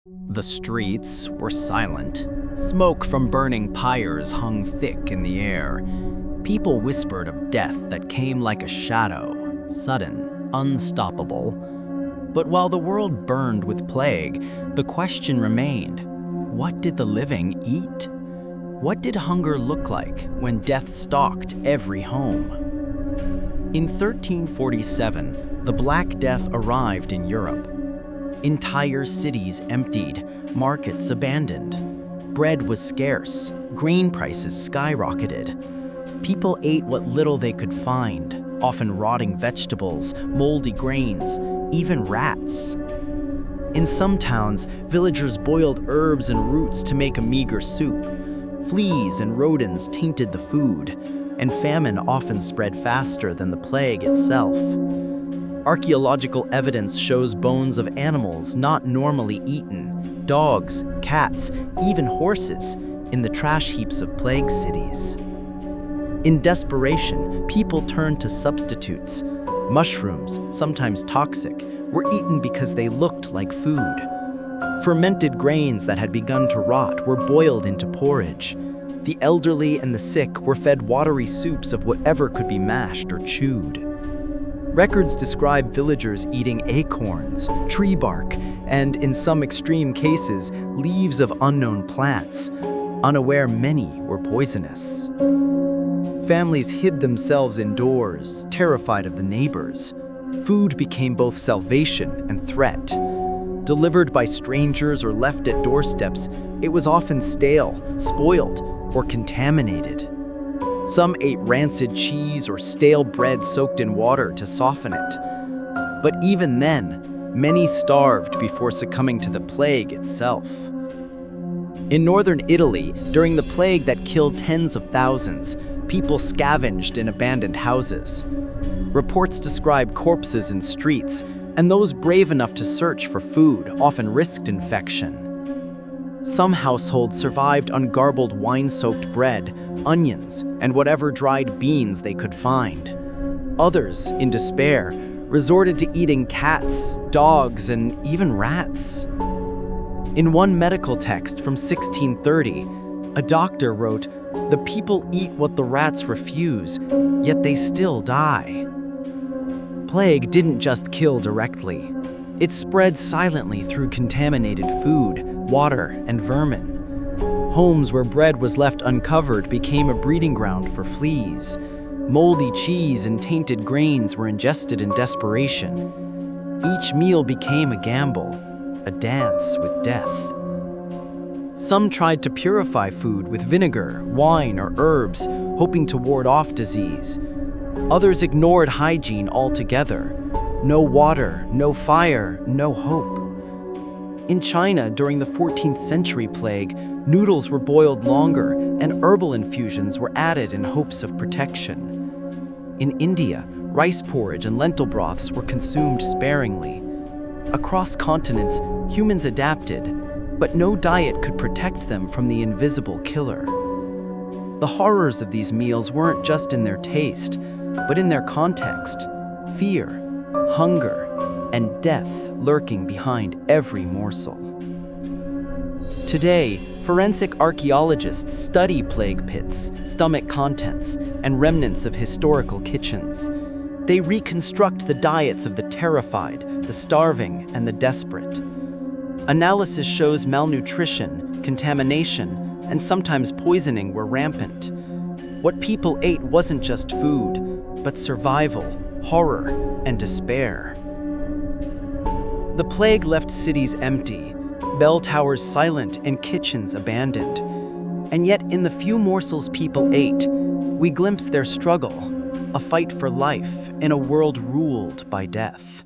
The streets were silent. Smoke from burning pyres hung thick in the air. People whispered of death that came like a shadow, sudden, unstoppable. But while the world burned with plague, the question remained, what did the living eat? What did hunger look like when death stalked every home? In 1347, the Black Death arrived in Europe. Entire cities emptied, markets abandoned. Bread was scarce, grain prices skyrocketed. People ate what little they could find, often rotting vegetables, moldy grains, even rats. In some towns, villagers boiled herbs and roots to make a meager soup. Fleas and rodents tainted the food, and famine often spread faster than the plague itself. Archaeological evidence shows bones of animals not normally eaten, dogs, cats, even horses, in the trash heaps of plague cities. In desperation, people turned to substitutes. Mushrooms, sometimes toxic, were eaten because they looked like food. Fermented grains that had begun to rot were boiled into porridge. The elderly and the sick were fed watery soups of whatever could be mashed or chewed. Records describe villagers eating acorns, tree bark, and, in some extreme cases, leaves of unknown plants, unaware many were poisonous. Families hid themselves indoors, terrified of the neighbors. Food became both salvation and threat. Delivered by strangers or left at doorsteps, it was often stale, spoiled, or contaminated. Some ate rancid cheese or stale bread soaked in water to soften it. But even then, many starved before succumbing to the plague itself. In northern Italy, during the plague that killed tens of thousands, people scavenged in abandoned houses. Reports describe corpses in streets, and those brave enough to search for food often risked infection. Some households survived on garbled wine-soaked bread, onions, and whatever dried beans they could find. Others, in despair, resorted to eating cats, dogs, and even rats. In one medical text from 1630, a doctor wrote, "The people eat what the rats refuse, yet they still die." Plague didn't just kill directly. It spread silently through contaminated food, water, and vermin. Homes where bread was left uncovered became a breeding ground for fleas. Moldy cheese and tainted grains were ingested in desperation. Each meal became a gamble, a dance with death. Some tried to purify food with vinegar, wine, or herbs, hoping to ward off disease. Others ignored hygiene altogether. No water, no fire, no hope. In China, during the 14th century plague, noodles were boiled longer and herbal infusions were added in hopes of protection. In India, rice porridge and lentil broths were consumed sparingly. Across continents, humans adapted, but no diet could protect them from the invisible killer. The horrors of these meals weren't just in their taste, but in their context: fear, hunger, and death lurking behind every morsel. Today, forensic archaeologists study plague pits, stomach contents, and remnants of historical kitchens. They reconstruct the diets of the terrified, the starving, and the desperate. Analysis shows malnutrition, contamination, and sometimes poisoning were rampant. What people ate wasn't just food, but survival, horror, and despair. The plague left cities empty, bell towers silent, and kitchens abandoned. And yet, in the few morsels people ate, we glimpse their struggle, a fight for life in a world ruled by death.